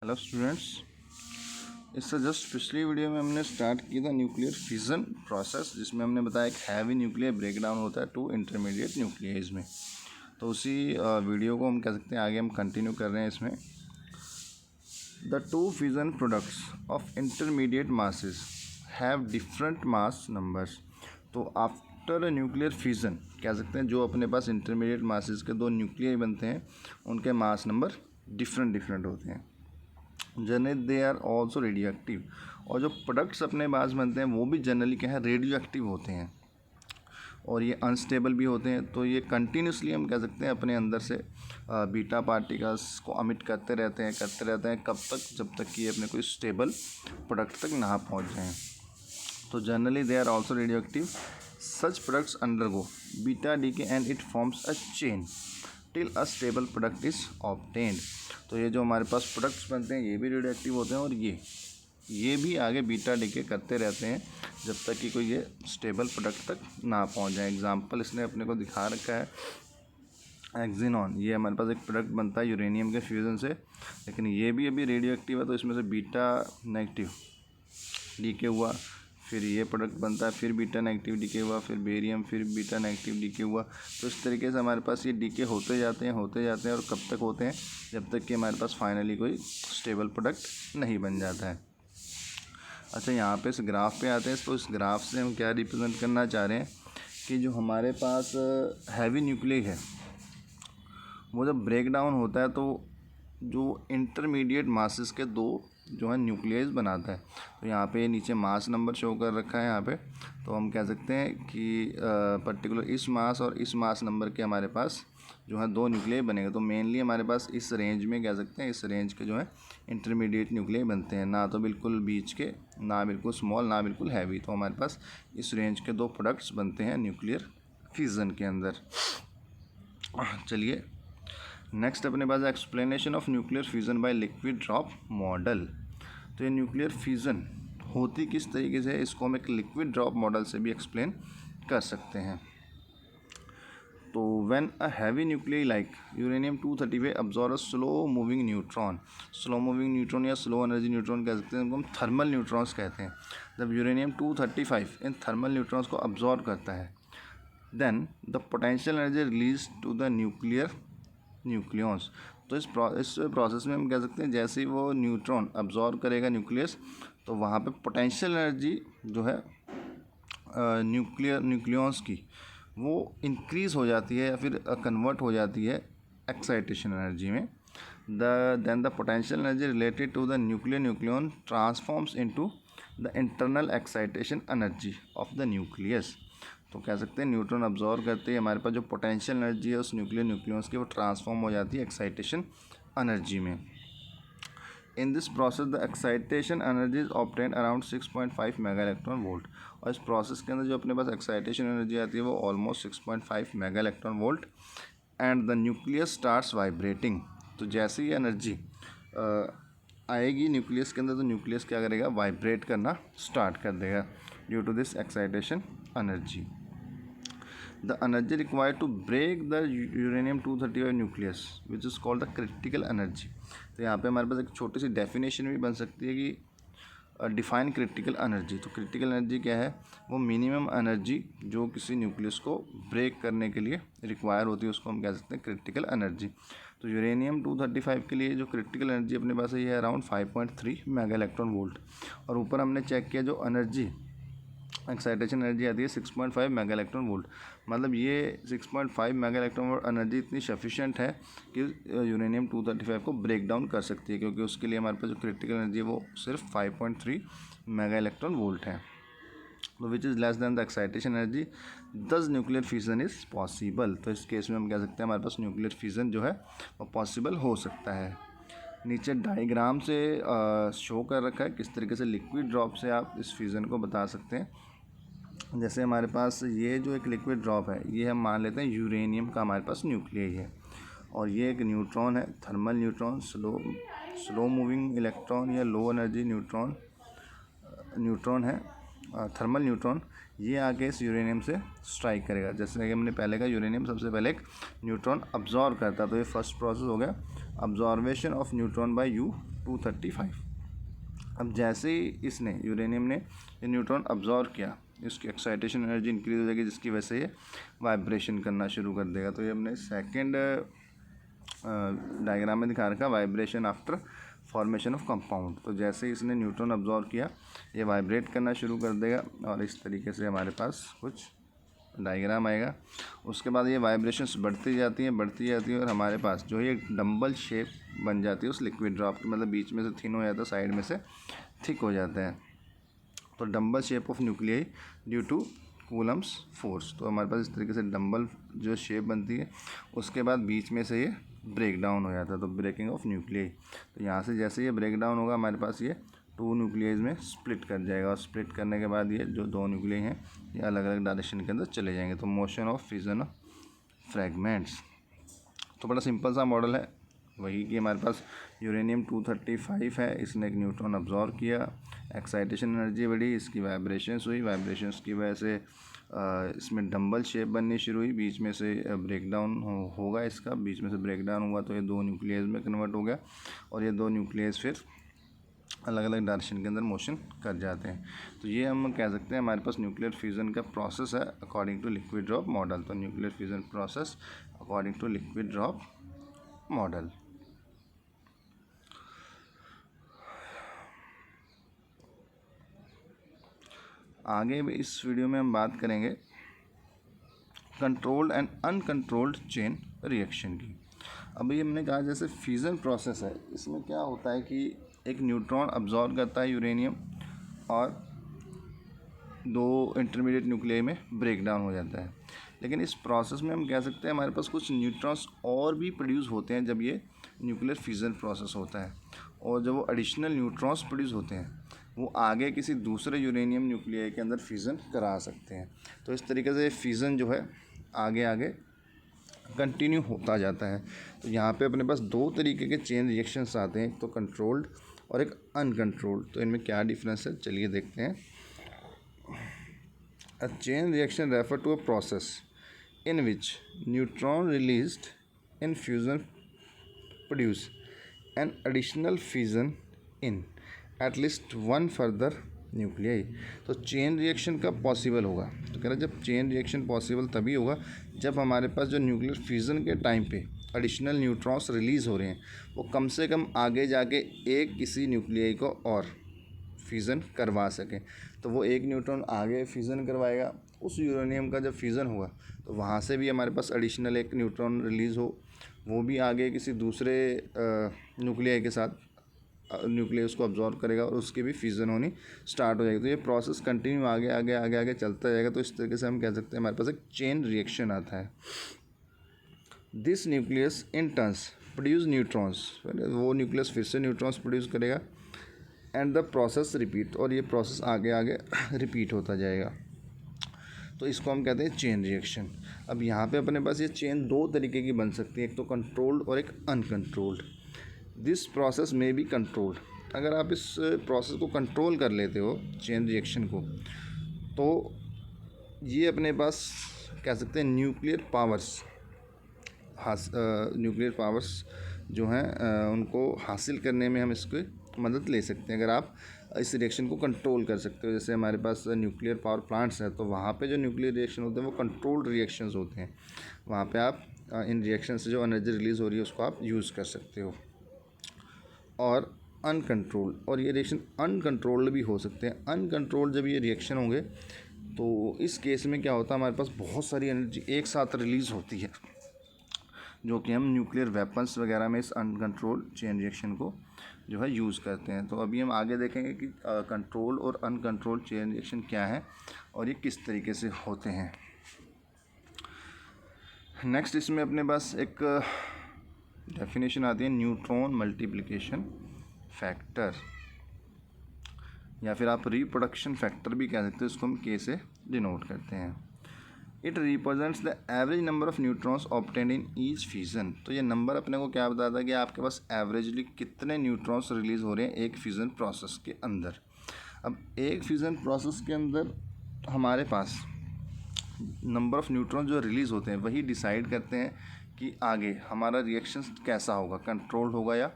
Hello students, इससे just पिछली video में हमने स्टार्ट किया था न्यूक्लियर फिजन प्रोसेस, जिसमें हमने बताया एक हैवी न्यूक्लियर ब्रेकडाउन होता है टू इंटरमीडिएट न्यूक्लियस में। तो उसी वीडियो को हम कह सकते हैं आगे हम कंटिन्यू कर रहे हैं। इसमें the two fission products of intermediate masses have different mass numbers. तो आफ्टर न्यूक्लियर फिजन कह सकते हैं जो अपने पास इंटरमीडिएट मासेस के दो न्यूक्लियाई बनते हैं उनके मास नंबर डिफरेंट होते हैं। Generally they are also radioactive, और जो प्रोडक्ट्स अपने पास बनते हैं वो भी जनरली क्या है, रेडियो एक्टिव होते हैं और ये अनस्टेबल भी होते हैं। तो ये कंटिन्यूसली हम कह सकते हैं अपने अंदर से बीटा पार्टिकल्स को अमिट करते रहते हैं कब तक, जब तक कि ये अपने कोई स्टेबल प्रोडक्ट तक ना पहुंच जाएं। तो generally they are also radioactive. Such products undergo beta decay and it forms a chain till a stable product is obtained. तो ये जो हमारे पास प्रोडक्ट्स बनते हैं ये भी रेडियो एक्टिव होते हैं और ये भी आगे बीटा डीके करते रहते हैं जब तक कि कोई ये स्टेबल प्रोडक्ट तक ना पहुंच जाए। एग्जांपल इसने अपने को दिखा रखा है एक्सिनॉन। ये हमारे पास एक प्रोडक्ट बनता है यूरेनियम के फ्यूज़न से, लेकिन ये भी अभी रेडियो एक्टिव है। तो इसमें से बीटा नेगेटिव डीके हुआ, फिर ये प्रोडक्ट बनता है, फिर बीटा नेगेटिव डीके हुआ, फिर बेरियम, फिर बीटा नेगेटिव डीके हुआ। तो इस तरीके से हमारे पास ये डीके होते जाते हैं और कब तक होते हैं, जब तक कि हमारे पास फाइनली कोई स्टेबल प्रोडक्ट नहीं बन जाता है। अच्छा, यहाँ पे इस ग्राफ पे आते हैं। तो इस ग्राफ से हम क्या रिप्रेजेंट करना चाह रहे हैं कि जो हमारे पास हैवी न्यूक्लियर है वो जब ब्रेक डाउन होता है तो जो इंटरमीडिएट मासेस के दो जो है न्यूक्लियस बनाता है। तो यहाँ पे नीचे मास नंबर शो कर रखा है यहाँ पे। तो हम कह सकते हैं कि पर्टिकुलर इस मास और इस मास नंबर के हमारे पास जो है दो न्यूक्लियस बनेंगे। तो मेनली हमारे पास इस रेंज में कह सकते हैं, इस रेंज के जो है इंटरमीडिएट न्यूक्लियस बनते हैं, ना तो बिल्कुल बीच के, ना बिल्कुल स्मॉल, ना बिल्कुल हैवी। तो हमारे पास इस रेंज के दो प्रोडक्ट्स बनते हैं न्यूक्लियर फिजन के अंदर। चलिए नेक्स्ट अपने पास explanation of nuclear fusion by liquid drop model. तो ये न्यूक्लियर फ्यूज़न होती किस तरीके से है, इसको हम एक लिक्विड ड्रॉप मॉडल से भी एक्सप्लेन कर सकते हैं। तो when a heavy nuclear like uranium 235 absorb slow moving neutron या स्लो एनर्जी न्यूट्रॉन कह सकते हैं, उनको हम थर्मल न्यूट्रॉन्स कहते हैं। जब यूरेनियम 235 इन थर्मल न्यूट्रॉन्स को अब्जॉर्ब करता है, then the potential energy release to the nucleons. तो इस प्रोसेस में हम कह सकते हैं जैसे ही वो न्यूट्रॉन अब्जॉर्ब करेगा न्यूक्लियस, तो वहाँ पे पोटेंशियल एनर्जी जो है न्यूक्लियॉन्स की वो इंक्रीज़ हो जाती है या फिर कन्वर्ट हो जाती है एक्साइटेशन एनर्जी में। Then the potential energy related to the nucleon transforms into the internal excitation energy of the nucleus. तो कह सकते हैं न्यूट्रॉन अब्जॉर्व करते ही हमारे पास जो पोटेंशियल एनर्जी है उस न्यूक्लियस की वो ट्रांसफॉर्म हो जाती है एक्साइटेशन एनर्जी में। In this process the excitation energy is obtained around 6.5 mega electron volt. और इस प्रोसेस के अंदर जो अपने पास एक्साइटेशन एनर्जी आती है वो almost 6.5 mega electron volt. And the nucleus starts vibrating. तो जैसे ही एनर्जी आएगी न्यूक्लियस के अंदर, तो न्यूक्लियस क्या करेगा, वाइब्रेट करना स्टार्ट कर देगा due to this excitation energy. The energy required to break the uranium 235 nucleus which is called the critical energy। तो यहाँ पे हमारे पास एक छोटी सी डेफिनेशन भी बन सकती है कि डिफाइन क्रिटिकल एनर्जी। तो क्रिटिकल एनर्जी क्या है, वो मिनिमम एनर्जी जो किसी न्यूक्लियस को ब्रेक करने के लिए रिक्वायर होती है उसको हम कह सकते हैं क्रिटिकल एनर्जी। तो यूरेनियम 235 के लिए जो क्रिटिकल एनर्जी अपने पास है ये है अराउंड 5.3 मेगा इलेक्ट्रॉन वोल्ट। और ऊपर हमने चेक किया जो एनर्जी एक्साइटेशन एनर्जी आती है 6.5 मेगा इलेक्ट्रॉन वोल्ट। मतलब ये 6.5 मेगा इलेक्ट्रॉन वोल्ट एनर्जी इतनी सफिशिएंट है कि यूरेनियम 235 को ब्रेक डाउन कर सकती है, क्योंकि उसके लिए हमारे पास जो क्रिटिकल एनर्जी है वो सिर्फ 5.3 मेगा इलेक्ट्रॉन वोल्ट है, तो which is less than the excitation energy. दस न्यूक्लियर फ्यूज़न इज़ पॉसिबल। तो इस केस में हम कह सकते हैं हमारे पास न्यूक्लियर फ्यूज़न जो है वो पॉसिबल हो सकता है। नीचे डायग्राम से शो कर रखा है किस तरीके से लिक्विड ड्रॉप से आप इस फ्यूज़न को बता सकते हैं। जैसे हमारे पास ये जो एक लिक्विड ड्रॉप है ये हम मान लेते हैं यूरेनियम का हमारे पास न्यूक्लियस है, और ये एक न्यूट्रॉन है, thermal neutron, slow moving electron या लो एनर्जी न्यूट्रॉन है, थर्मल न्यूट्रॉन। ये आके इस यूरेनियम से स्ट्राइक करेगा। जैसे कि हमने पहले का यूरेनियम सबसे पहले एक न्यूट्रॉन अब्जॉर्व करता, तो ये फर्स्ट प्रोसेस हो गया अब्जॉर्वेशन ऑफ न्यूट्रॉन बाय 235। अब जैसे ही इसने यूरेनियम ने ये न्यूट्रॉन अब्जॉर्व किया, इसकी एक्साइटेशन एनर्जी इंक्रीज हो जाएगी, जिसकी वजह से ये वाइब्रेशन करना शुरू कर देगा। तो ये हमने सेकेंड डायग्राम में दिखा रखा, vibration after formation of compound. तो जैसे ही इसने न्यूट्रॉन अब्जॉर्व किया, ये वाइब्रेट करना शुरू कर देगा और इस तरीके से हमारे पास कुछ डायग्राम आएगा। उसके बाद ये वाइब्रेशंस बढ़ती जाती हैं और हमारे पास जो ये डंबल शेप बन जाती है उस लिक्विड ड्रॉप की, मतलब बीच में से थिन हो जाता है, साइड में से थिक हो जाता है। तो dumbbell shape of nuclei due to Coulomb's force. तो हमारे पास इस तरीके से डंबल जो शेप बनती है, उसके बाद बीच में से ये ब्रेक डाउन हो जाता है, तो ब्रेकिंग ऑफ न्यूक्लियाई। तो यहाँ से जैसे ये ब्रेक डाउन होगा, हमारे पास ये 2 न्यूक्लियाइज में स्प्लिट कर जाएगा और स्प्लिट करने के बाद ये जो 2 न्यूक्लियाई हैं ये अलग अलग डायरेक्शन के अंदर चले जाएंगे। तो motion of fission of fragments. तो बड़ा सिंपल सा मॉडल है, वही कि हमारे पास यूरेनियम 235 है, इसने एक न्यूट्रॉन अब्जॉर्व किया, एक्साइटेशन एनर्जी बढ़ी, इसकी वाइब्रेशंस हुई, वाइब्रेशंस की वजह से इसमें डंबल शेप बननी शुरू हुई, बीच में से ब्रेक डाउन होगा, इसका बीच में से ब्रेक डाउन हुआ तो ये 2 न्यूक्लियस में कन्वर्ट हो गया और ये 2 न्यूक्लियस फिर अलग अलग डायरेक्शन के अंदर मोशन कर जाते हैं। तो ये हम कह सकते हैं हमारे पास न्यूक्लियर फ्यूज़न का प्रोसेस है according to liquid drop model. तो nuclear fusion process according to liquid drop model. आगे भी इस वीडियो में हम बात करेंगे controlled and uncontrolled chain reaction की। अभी हमने कहा जैसे फ्यूज़न प्रोसेस है, इसमें क्या होता है कि एक न्यूट्रॉन अब्जॉर्ब करता है यूरेनियम और 2 इंटरमीडिएट न्यूक्लियाई में ब्रेक डाउन हो जाता है। लेकिन इस प्रोसेस में हम कह सकते हैं हमारे पास कुछ न्यूट्रॉन्स और भी प्रोड्यूस होते हैं जब ये न्यूक्लियर फ्यूज़न प्रोसेस होता है, और जब वो एडिशनल न्यूट्रॉन्स प्रोड्यूस होते हैं वो आगे किसी दूसरे यूरेनियम न्यूक्लियाई के अंदर फ्यूज़न करा सकते हैं। तो इस तरीके से फ्यूज़न जो है आगे आगे कंटिन्यू होता जाता है। तो यहाँ पे अपने पास 2 तरीके के चेन रिएक्शंस आते हैं, एक तो कंट्रोल्ड और एक अनकंट्रोल्ड। तो इनमें क्या डिफरेंस है चलिए देखते हैं। A chain reaction refer to a process in which neutron released in fusion produce an additional fusion in at least 1 further nuclei. तो चेन रिएक्शन कब पॉसिबल होगा, तो कह रहा है जब चेन रिएक्शन पॉसिबल तभी होगा जब हमारे पास जो न्यूक्लियर फ्यूज़न के टाइम पे एडिशनल न्यूट्रॉन्स रिलीज़ हो रहे हैं वो कम से कम आगे जाके एक किसी न्यूक्लियाई को और फ्यूज़न करवा सकें। तो वो एक न्यूट्रॉन आगे फ्यूज़न करवाएगा, उस यूरेनियम का जब फ्यूज़न हुआ तो वहाँ से भी हमारे पास एडिशनल एक न्यूट्रॉन रिलीज़ हो, वो भी आगे किसी दूसरे न्यूक्लियाई के साथ न्यूक्लियस उसको अब्जॉर्व करेगा और उसकी भी फ्यूज़न होनी स्टार्ट हो जाएगी। तो ये प्रोसेस कंटिन्यू आगे आगे आगे आगे चलता जाएगा। तो इस तरीके से हम कह सकते हैं हमारे पास एक चेन रिएक्शन आता है। This nucleus in turns produce neutrons, वो न्यूक्लियस फिर से न्यूट्रॉन्स प्रोड्यूस करेगा एंड द प्रोसेस रिपीट, और ये प्रोसेस आगे आगे रिपीट होता जाएगा। तो इसको हम कहते हैं चेन रिएक्शन। अब यहाँ पे अपने पास ये चेन 2 तरीके की बन सकती है, एक तो कंट्रोल्ड और एक अनकंट्रोल्ड। दिस प्रोसेस में बी कंट्रोल्ड, अगर आप इस प्रोसेस को कंट्रोल कर लेते हो चेन रिएक्शन को, तो ये अपने पास कह सकते हैं न्यूक्लियर पावर्स जो हैं उनको हासिल करने में हम इसको मदद ले सकते हैं अगर आप इस रिएक्शन को कंट्रोल कर सकते हो। जैसे हमारे पास न्यूक्लियर पावर प्लांट्स हैं, तो वहाँ पे जो न्यूक्लियर रिएक्शन होते हैं वो कंट्रोल्ड रिएक्शंस होते हैं। वहाँ पे आप इन रिएक्शन से जो एनर्जी रिलीज़ हो रही है उसको आप यूज़ कर सकते हो। और अनकंट्रोल्ड, और ये रिएक्शन अनकंट्रोल्ड भी हो सकते हैं। अनकंट्रोल्ड जब ये रिएक्शन होंगे तो इस केस में क्या होता है हमारे पास बहुत सारी एनर्जी एक साथ रिलीज़ होती है, जो कि हम न्यूक्लियर वेपन्स वगैरह में इस अनकंट्रोल्ड चेन रिएक्शन को जो है यूज़ करते हैं। तो अभी हम आगे देखेंगे कि कंट्रोल और अनकंट्रोल्ड चेन रिएक्शन क्या है और ये किस तरीके से होते हैं। नेक्स्ट इसमें अपने पास एक डेफिनेशन आती है न्यूट्रॉन मल्टीप्लिकेशन फैक्टर, या फिर आप रिप्रोडक्शन फैक्टर भी कह सकते हो, इसको हम के से डिनोट करते हैं। It represents the average number of neutrons obtained in each fusion. तो ये नंबर अपने को क्या बताता है कि आपके पास एवरेजली कितने न्यूट्रॉन्स रिलीज़ हो रहे हैं एक फ्यूज़न प्रोसेस के अंदर। अब एक फ्यूज़न प्रोसेस के अंदर हमारे पास नंबर ऑफ़ न्यूट्रॉन जो रिलीज़ होते हैं वही डिसाइड करते हैं कि आगे हमारा रिएक्शन कैसा होगा, कंट्रोल्ड होगा या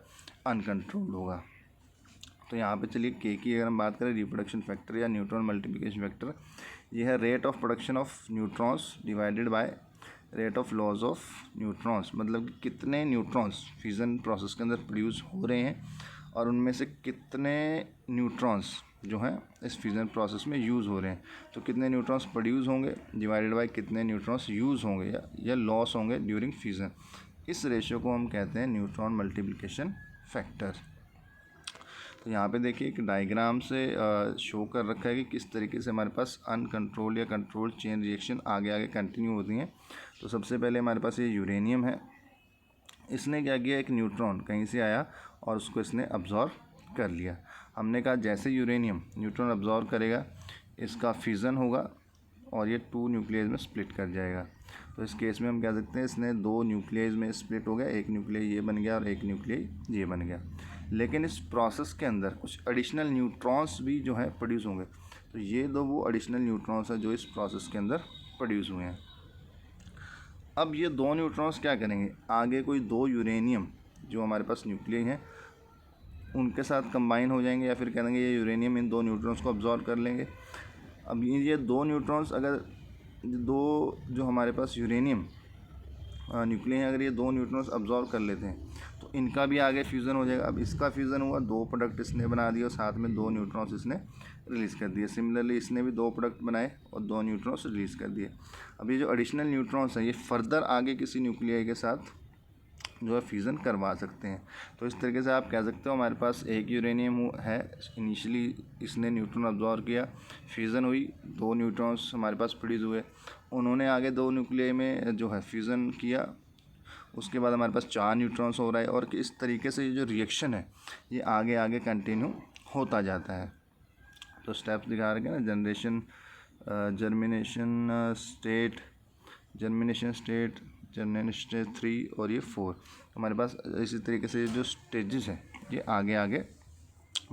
अनकंट्रोल्ड होगा। तो यहाँ पे चलिए के की अगर हम बात करें, रिप्रोडक्शन फैक्टर या न्यूट्रॉन मल्टीप्लिकेशन फैक्टर, ये है rate of production of neutrons divided by rate of loss of neutrons, मतलब कि कितने न्यूट्रॉन्स फ्यूज़न प्रोसेस के अंदर प्रोड्यूस हो रहे हैं और उनमें से कितने न्यूट्रॉन्स जो हैं इस फ्यूज़न प्रोसेस में यूज़ हो रहे हैं। तो कितने न्यूट्रॉन्स प्रोड्यूस होंगे डिवाइडेड बाय कितने न्यूट्रॉन्स यूज़ होंगे या लॉस होंगे ड्यूरिंग फ्यूज़न। इस रेशियो को हम कहते हैं न्यूट्रॉन मल्टीप्लिकेशन फैक्टर। तो यहाँ पे देखिए एक डायग्राम से शो कर रखा है कि किस तरीके से हमारे पास अनकंट्रोल्ड या कंट्रोल्ड चेन रिएक्शन आगे आगे कंटिन्यू होती हैं। तो सबसे पहले हमारे पास ये यूरेनियम है, इसने क्या किया, एक न्यूट्रॉन कहीं से आया और उसको इसने अब्जॉर्व कर लिया। हमने कहा जैसे यूरेनियम न्यूट्रॉन अब्जॉर्व करेगा इसका फ्यूज़न होगा और ये 2 न्यूक्लियस में स्प्लिट कर जाएगा। तो इस केस में हम कह सकते हैं इसने 2 न्यूक्लियस में स्प्लिट हो गया, एक न्यूक्लियस ये बन गया और एक न्यूक्लियस ये बन गया। लेकिन इस प्रोसेस के अंदर कुछ एडिशनल न्यूट्रॉन्स भी जो है प्रोड्यूस होंगे। तो ये दो वो एडिशनल न्यूट्रॉन्स हैं जो इस प्रोसेस के अंदर प्रोड्यूस हुए हैं। अब ये 2 न्यूट्रॉन्स क्या करेंगे, आगे कोई 2 यूरेनियम जो हमारे पास न्यूक्लियस हैं उनके साथ कंबाइन हो जाएंगे, या फिर कह देंगे ये यूरेनियम इन 2 न्यूट्रॉन्स को अब्जॉर्व कर लेंगे। अब ये 2 न्यूट्रॉन्स अगर 2 जो हमारे पास यूरेनियम न्यूक्लियस हैं, अगर ये 2 न्यूट्रॉन्स अब्जॉर्व कर लेते हैं तो इनका भी आगे फ्यूज़न हो जाएगा। अब इसका फ्यूज़न हुआ, 2 प्रोडक्ट इसने बना दिए और साथ में 2 न्यूट्रॉन्स इसने रिलीज़ कर दिए। सिमिलरली इसने भी 2 प्रोडक्ट बनाए और 2 न्यूट्रॉन्स रिलीज़ कर दिए। अब ये जो एडिशनल न्यूट्रॉन्स हैं ये फर्दर आगे किसी न्यूक्लियाई के साथ जो है फ्यूज़न करवा सकते हैं। तो इस तरीके से आप कह सकते हो हमारे पास एक यूरेनियम है, इनिशियली इसने न्यूट्रॉन अब्जॉर्व किया, फ्यूज़न हुई, 2 न्यूट्रॉन्स हमारे पास प्रोड्यूस हुए, उन्होंने आगे 2 न्यूक्लियाई में जो है फ्यूज़न किया, उसके बाद हमारे पास 4 न्यूट्रॉन्स हो रहा है। और इस तरीके से ये जो रिएक्शन है ये आगे आगे कंटिन्यू होता जाता है। तो स्टेप्स दिखा रखे ना, generation, germination state, germination state, generation stage 3 और ये 4। हमारे पास इसी तरीके से जो स्टेजेस हैं ये आगे आगे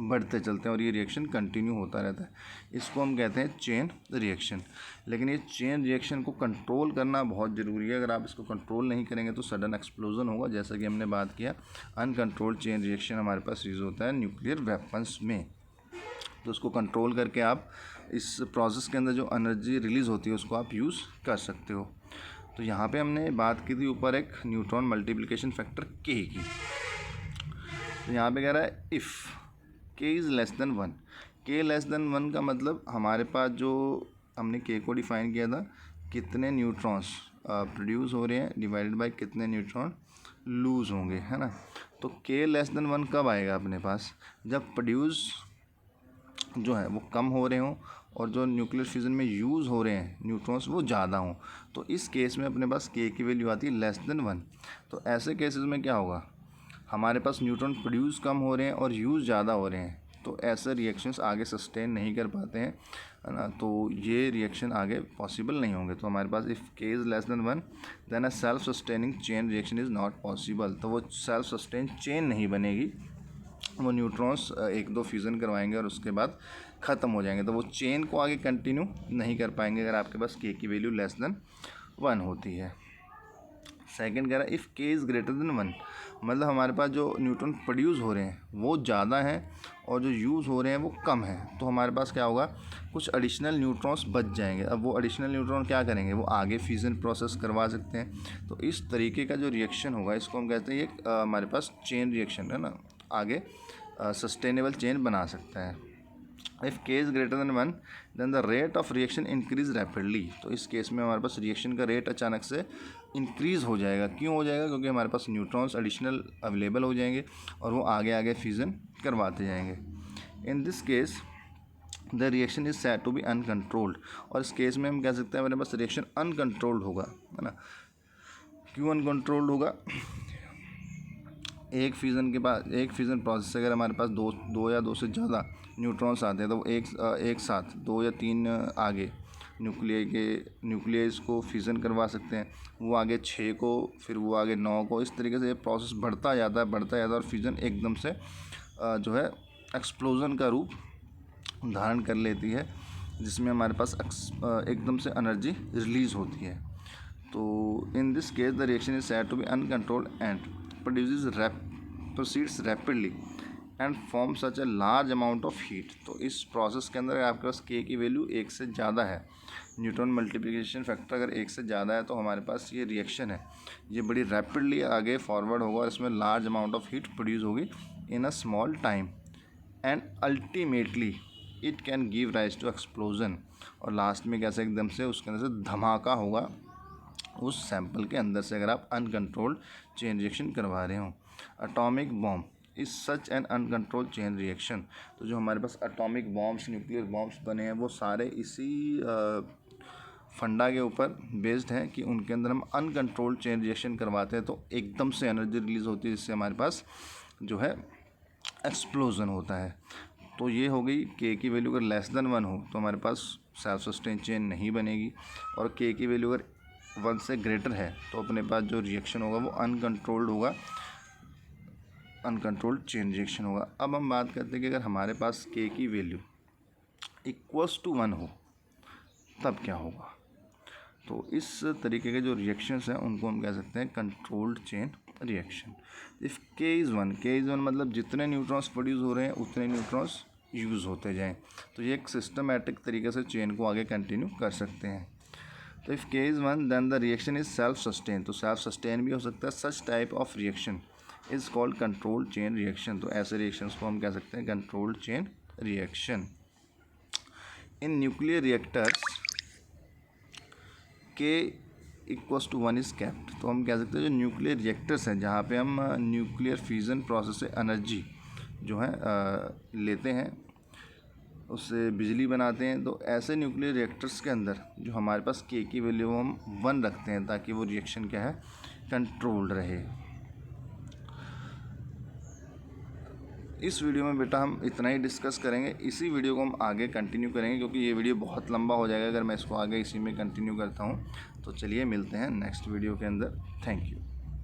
बढ़ते चलते हैं और ये रिएक्शन कंटिन्यू होता रहता है। इसको हम कहते हैं चेन रिएक्शन। लेकिन ये चेन रिएक्शन को कंट्रोल करना बहुत ज़रूरी है। अगर आप इसको कंट्रोल नहीं करेंगे तो सडन एक्सप्लोजन होगा, जैसा कि हमने बात किया। अनकंट्रोल्ड चेन रिएक्शन हमारे पास यूज़ होता है न्यूक्लियर वेपन्स में। तो उसको कंट्रोल करके आप इस प्रोसेस के अंदर जो एनर्जी रिलीज़ होती है उसको आप यूज़ कर सकते हो। तो यहाँ पे हमने बात की थी ऊपर एक न्यूट्रॉन मल्टीप्लिकेशन फैक्टर के की। तो यहाँ पे कह रहा है if K is less than 1, के लेस देन 1 का मतलब हमारे पास जो हमने के को डिफाइन किया था, कितने न्यूट्रॉन्स प्रोड्यूस हो रहे हैं डिवाइडेड बाय कितने न्यूट्रॉन लूज़ होंगे, है ना। तो के लेस देन 1 कब आएगा अपने पास, जब प्रोड्यूस जो है वो कम हो रहे हों और जो न्यूक्लियर फ्यूज़न में यूज़ हो रहे हैं न्यूट्रॉन्स वो ज़्यादा हों। तो इस केस में अपने पास के की वैल्यू आती है लेस देन 1। तो ऐसे केसेस में क्या होगा, हमारे पास न्यूट्रॉन प्रोड्यूस कम हो रहे हैं और यूज़ ज़्यादा हो रहे हैं, तो ऐसे रिएक्शंस आगे सस्टेन नहीं कर पाते हैं, है ना। तो ये रिएक्शन आगे पॉसिबल नहीं होंगे। तो हमारे पास if K is less than 1 then a self sustaining chain reaction is not possible. तो वो सेल्फ सस्टेन चेन नहीं बनेगी, वो न्यूट्रॉन्स 1-2 फ्यूज़न करवाएंगे और उसके बाद ख़त्म हो जाएंगे। तो वो चेन को आगे कंटिन्यू नहीं कर पाएंगे अगर आपके पास के की वैल्यू लेस देन 1 होती है। सेकंड कह रहा है if K is greater than 1, मतलब हमारे पास जो न्यूट्रॉन प्रोड्यूस हो रहे हैं वो ज़्यादा हैं और जो यूज़ हो रहे हैं वो कम है। तो हमारे पास क्या होगा, कुछ एडिशनल न्यूट्रॉन्स बच जाएंगे। अब वो एडिशनल न्यूट्रॉन क्या करेंगे, वो आगे फ्यूज़न प्रोसेस करवा सकते हैं। तो इस तरीके का जो रिएक्शन होगा इसको हम कहते हैं ये हमारे पास चेन रिएक्शन है ना, आगे सस्टेनेबल चेन बना सकता है। If K is greater than 1 then the rate of reaction increase rapidly. तो इस केस में हमारे पास रिएक्शन का रेट अचानक से इंक्रीज़ हो जाएगा। क्यों हो जाएगा, क्योंकि हमारे पास न्यूट्रॉन्स एडिशनल अवेलेबल हो जाएंगे और वो आगे आगे फ्यूज़न करवाते जाएंगे। In this case the reaction is said to be uncontrolled. और इस केस में हम कह सकते हैं हमारे पास रिएक्शन अनकंट्रोल्ड होगा, है ना। क्यों अनकंट्रोल्ड होगा, एक फ्यूज़न के बाद एक फ्यूज़न प्रोसेस से अगर हमारे पास दो या दो से ज़्यादा न्यूट्रॉन्स आते हैं तो वो एक साथ 2 या 3 आगे न्यूक्लियस को फ्यूज़न करवा सकते हैं। वो आगे 6 को, फिर वो आगे 9 को, इस तरीके से ये प्रोसेस बढ़ता जाता है और फ्यूज़न एकदम से जो है एक्सप्लोज़न का रूप धारण कर लेती है, जिसमें हमारे पास एकदम से एनर्जी रिलीज़ होती है। तो in this case the reaction is said to be uncontrolled and proceeds rapidly and form such a large amount of heat. तो इस प्रोसेस के अंदर आपके पास के की वैल्यू 1 से ज़्यादा है, न्यूटन मल्टीप्लिकेशन फैक्टर अगर 1 से ज़्यादा है, तो हमारे पास ये रिएक्शन है ये बड़ी रैपिडली आगे फॉरवर्ड होगा, इसमें large amount of heat produce होगी in a small time and ultimately it can give rise to explosion. और लास्ट में कैसे एकदम से उसके अंदर से धमाका होगा उस सैंपल के अंदर से, अगर आप अनकंट्रोल्ड चेन रिएक्शन करवा रहे हो। Atomic bomb is such an uncontrolled chain reaction. तो जो हमारे पास एटॉमिक बॉम्ब्स, न्यूक्लियर बॉम्ब्स बने हैं, वो सारे इसी फंडा के ऊपर बेस्ड है कि उनके अंदर हम अनकंट्रोल्ड चेन रिएक्शन करवाते हैं तो एकदम से एनर्जी रिलीज होती है, जिससे हमारे पास जो है एक्सप्लोजन होता है। तो ये हो गई के की वैल्यू अगर लेस देन 1 हो तो हमारे पास सेल्फ सस्टेन चेन नहीं बनेगी, और के की वैल्यू अगर 1 से ग्रेटर है तो अपने पास जो रिएक्शन होगा वो अनकंट्रोल्ड होगा, अनकंट्रोल्ड चेन रिएक्शन होगा। अब हम बात करते हैं कि अगर हमारे पास के की वैल्यू इक्वल्स टू 1 हो तब क्या होगा। तो इस तरीके के जो रिएक्शंस हैं उनको हम कह सकते हैं controlled chain reaction. If K is 1 मतलब जितने न्यूट्रॉन्स प्रोड्यूस हो रहे हैं उतने न्यूट्रॉन्स यूज़ होते जाएं। तो ये एक सिस्टमैटिक तरीके से चेन को आगे कंटिन्यू कर सकते हैं। तो if K is 1 then the reaction is self sustain. तो सेल्फ सस्टेन भी हो सकता है। Such type of reaction is called controlled chain reaction. तो ऐसे रिएक्शंस को हम कह सकते हैं controlled chain reaction. In nuclear reactors K equals to 1 is kept. तो हम कह सकते हैं जो न्यूक्लियर रिएक्टर्स हैं जहाँ पे हम न्यूक्लियर फ्यूज़न प्रोसेस से एनर्जी जो है लेते हैं, उससे बिजली बनाते हैं, तो ऐसे न्यूक्लियर रिएक्टर्स के अंदर जो हमारे पास के की वैल्यू हम 1 रखते हैं ताकि वो रिएक्शन क्या है कंट्रोल्ड रहे। इस वीडियो में बेटा हम इतना ही डिस्कस करेंगे। इसी वीडियो को हम आगे कंटिन्यू करेंगे क्योंकि ये वीडियो बहुत लंबा हो जाएगा अगर मैं इसको आगे इसी में कंटिन्यू करता हूँ। तो चलिए मिलते हैं नेक्स्ट वीडियो के अंदर। Thank you.